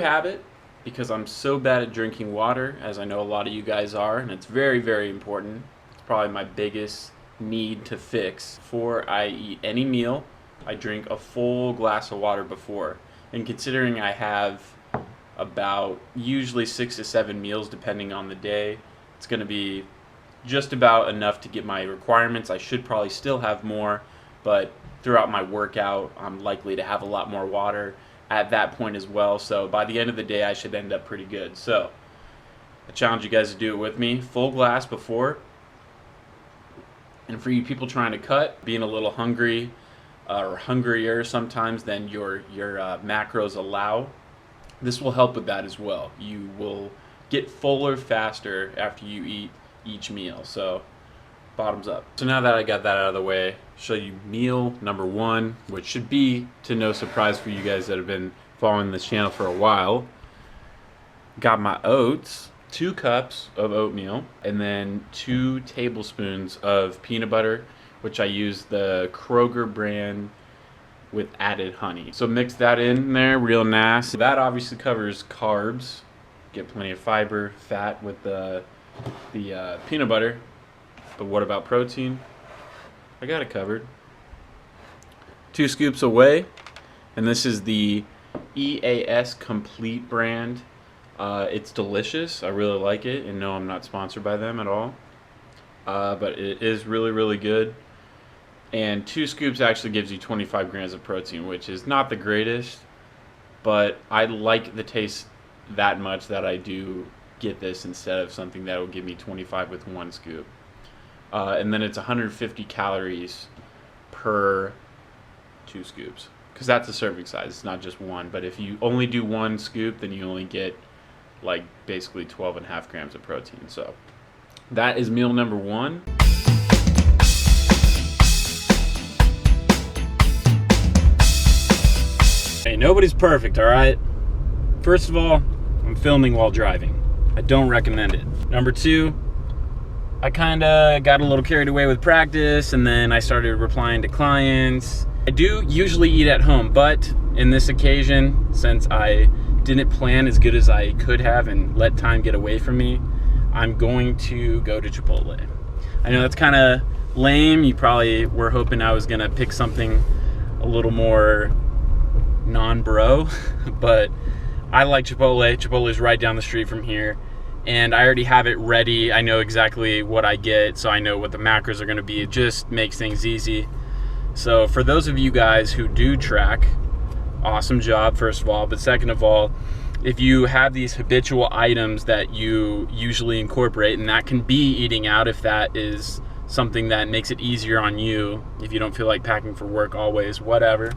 habit because I'm so bad at drinking water, as I know a lot of you guys are, and it's very, very important. It's probably my biggest need to fix. Before I eat any meal, I drink a full glass of water before. And considering I have about usually 6 to 7 meals depending on the day, it's going to be just about enough to get my requirements. I should probably still have more, but throughout my workout, I'm likely to have a lot more water at that point as well. So by the end of the day, I should end up pretty good. So I challenge you guys to do it with me. Full glass before. And for you people trying to cut, being a little hungry or hungrier sometimes than your macros allow, this will help with that as well. You will get fuller faster after you eat each meal. So bottoms up. So now that I got that out of the way, I'll show you meal number 1, which should be to no surprise for you guys that have been following this channel for a while. Got my oats, 2 cups of oatmeal, and then 2 tablespoons of peanut butter, which I use the Kroger brand with added honey. So mix that in there real nice. That obviously covers carbs. Get plenty of fiber, fat with the peanut butter. But what about protein? I got it covered. 2 scoops of whey, and this is the EAS Complete brand. It's delicious. I really like it, and no, I'm not sponsored by them at all. But it is really, really good. And 2 scoops actually gives you 25 grams of protein, which is not the greatest, but I like the taste that much that I do get this instead of something that will give me 25 with 1 scoop. And then it's 150 calories per 2 scoops, because that's the serving size. It's not just one, but if you only do 1 scoop, then you only get like basically 12.5 grams of protein. So that is meal number 1. Hey, nobody's perfect, all right? First of all, I'm filming while driving. I don't recommend it. Number 2, I kind of got a little carried away with practice, and then I started replying to clients. I do usually eat at home, but in this occasion, since I didn't plan as good as I could have and let time get away from me, I'm going to go to Chipotle. I know that's kind of lame. You probably were hoping I was gonna pick something a little more non-bro, but I like Chipotle. Chipotle's right down the street from here, and I already have it ready. I know exactly what I get, so I know what the macros are gonna be. It just makes things easy. So for those of you guys who do track, awesome job, first of all. But second of all, if you have these habitual items that you usually incorporate, and that can be eating out if that is something that makes it easier on you, if you don't feel like packing for work always, whatever.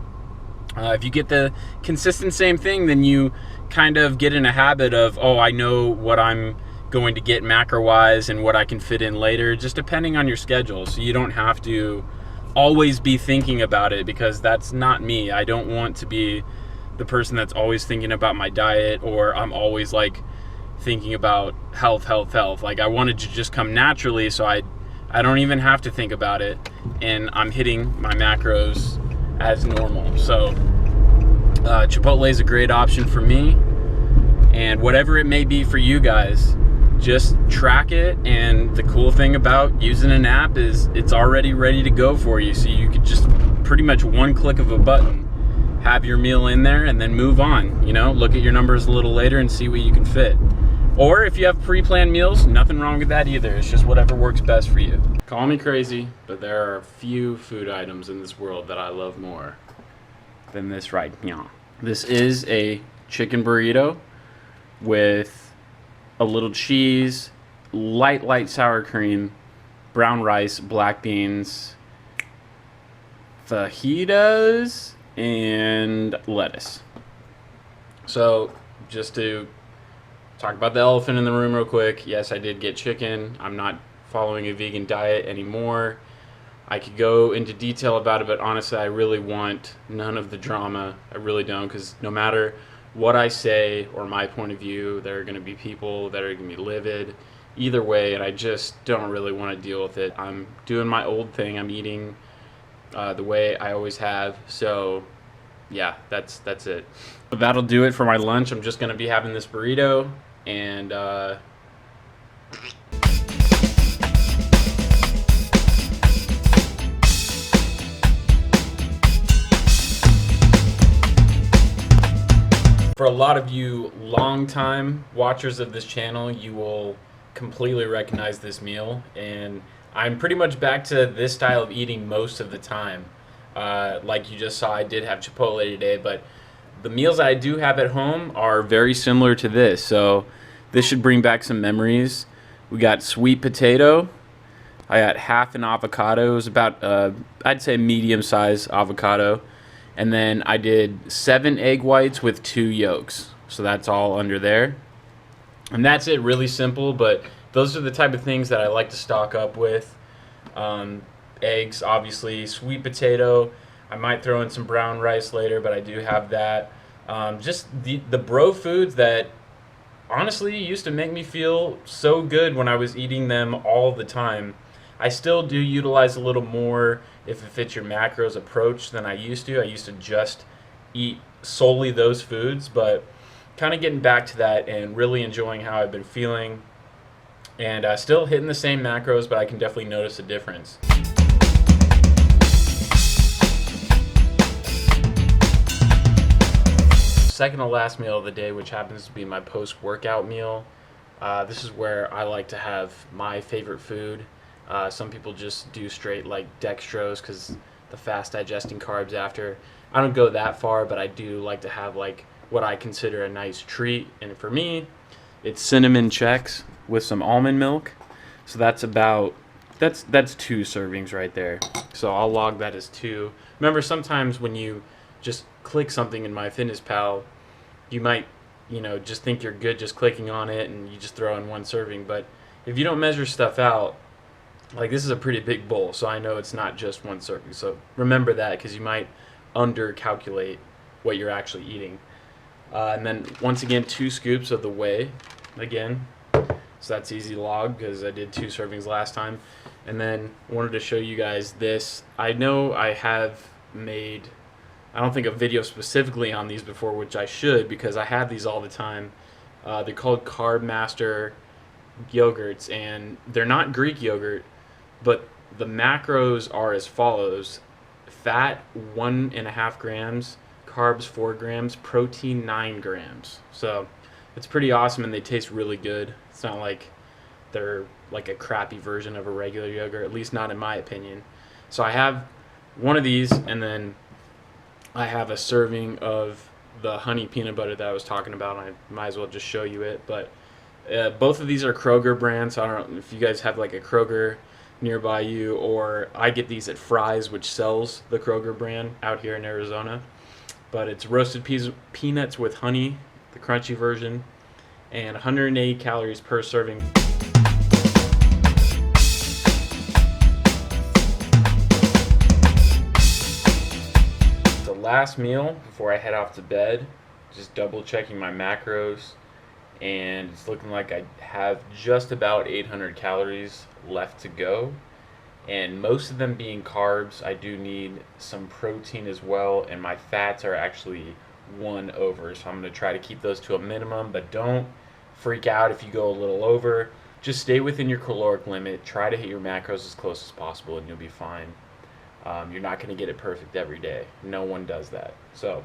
If you get the consistent same thing, then you kind of get in a habit of, oh, I know what I'm going to get macro-wise and what I can fit in later, just depending on your schedule. So you don't have to always be thinking about it, because that's not me. I don't want to be the person that's always thinking about my diet, or I'm always like thinking about health. Like, I wanted to just come naturally, so I don't even have to think about it, and I'm hitting my macros as normal. So Chipotle is a great option for me, and whatever it may be for you guys, just track it. And the cool thing about using an app is it's already ready to go for you, so you could just pretty much one click of a button have your meal in there and then move on. You know, look at your numbers a little later and see what you can fit. Or if you have pre-planned meals, nothing wrong with that either. It's just whatever works best for you. Call me crazy, but there are a few food items in this world that I love more than this right now. This is a chicken burrito with a little cheese, light sour cream, brown rice, black beans, fajitas, and lettuce. So just to talk about the elephant in the room real quick, yes, I did get chicken. I'm not following a vegan diet anymore. I could go into detail about it, but honestly, I really want none of the drama. I really don't, because no matter what I say or my point of view, there are going to be people that are going to be livid either way, and I just don't really want to deal with it. I'm doing my old thing. I'm eating the way I always have. So yeah, that's it. But that'll do it for my lunch. I'm just gonna be having this burrito, and for a lot of you long-time watchers of this channel, you will completely recognize this meal, and I'm pretty much back to this style of eating most of the time. Like you just saw, I did have Chipotle today, but the meals I do have at home are very similar to this, so this should bring back some memories. We got sweet potato. I got half an avocado. It was about, I'd say, medium-sized avocado. And then I did 7 egg whites with 2 yolks. So that's all under there. And that's it, really simple, but those are the type of things that I like to stock up with. Eggs, obviously, sweet potato. I might throw in some brown rice later, but I do have that. Just the bro foods that honestly used to make me feel so good when I was eating them all the time. I still do utilize a little more if it fits your macros approach than I used to. I used to just eat solely those foods, but kind of getting back to that and really enjoying how I've been feeling, and still hitting the same macros, but I can definitely notice a difference. Second to last meal of the day, which happens to be my post-workout meal. This is where I like to have my favorite food. Some people just do straight like dextrose because the fast digesting carbs after. I don't go that far, but I do like to have like what I consider a nice treat. And for me, it's cinnamon Chex with some almond milk. So that's 2 servings right there. So I'll log that as 2. Remember, sometimes when you just click something in MyFitnessPal, you might, just think you're good just clicking on it and you just throw in 1 serving. But if you don't measure stuff out, like this is a pretty big bowl, so I know it's not just 1 serving. So remember that, because you might under-calculate what you're actually eating. And then once again, 2 scoops of the whey again. So that's easy to log because I did 2 servings last time. And then wanted to show you guys this. I know I have made, I don't think, a video specifically on these before, which I should, because I have these all the time. They're called Carb Master yogurts, and they're not Greek yogurt, but the macros are as follows: fat 1.5 grams, carbs 4 grams, protein 9 grams. So it's pretty awesome, and they taste really good. It's not like they're like a crappy version of a regular yogurt, at least not in my opinion. So I have one of these, and then I have a serving of the honey peanut butter that I was talking about. I might as well just show you it, but both of these are Kroger brands. So I don't know if you guys have like a Kroger nearby you, or I get these at Fry's, which sells the Kroger brand out here in Arizona. But it's roasted peanuts with honey, the crunchy version, and 180 calories per serving. The last meal before I head off to bed, just double checking my macros, and it's looking like I have just about 800 calories left to go, and most of them being carbs. I do need some protein as well, and my fats are actually 1 over, so I'm going to try to keep those to a minimum, but don't freak out if you go a little over. Just stay within your caloric limit, try to hit your macros as close as possible, and you'll be fine. You're not going to get it perfect every day. No one does that. So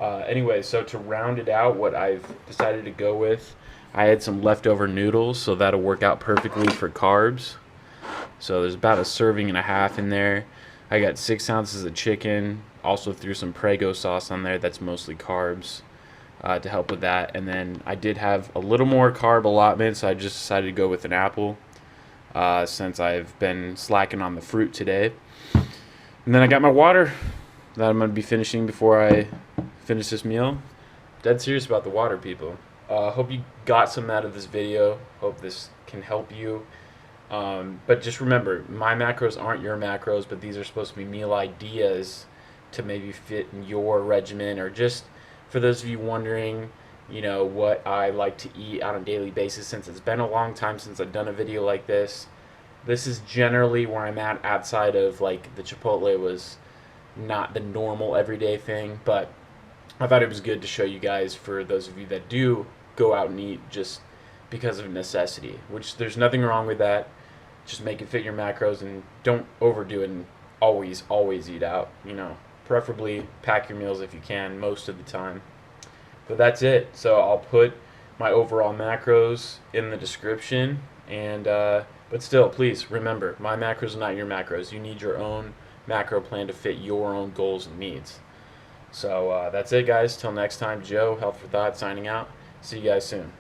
anyway, so to round it out, what I've decided to go with, I had some leftover noodles, so that'll work out perfectly for carbs. So there's about 1.5 servings in there. I got 6 ounces of chicken, also threw some Prego sauce on there, that's mostly carbs, to help with that. And then I did have a little more carb allotment, so I just decided to go with an apple, since I've been slacking on the fruit today. And then I got my water that I'm going to be finishing before I finish this meal. Dead serious about the water, people. Hope you got some out of this video. Hope this can help you. But just remember, my macros aren't your macros, but these are supposed to be meal ideas to maybe fit in your regimen, or just for those of you wondering, what I like to eat on a daily basis, since it's been a long time since I've done a video like this. This is generally where I'm at, outside of like the Chipotle was not the normal everyday thing, but I thought it was good to show you guys, for those of you that do go out and eat just because of necessity, which there's nothing wrong with that. Just make it fit your macros and don't overdo it, and always eat out. Preferably pack your meals if you can most of the time. But that's it. So I'll put my overall macros in the description, and but still, please remember, my macros are not your macros. You need your own macro plan to fit your own goals and needs. So that's it, guys. Till next time, Joe, Health for Thought, signing out. See you guys soon.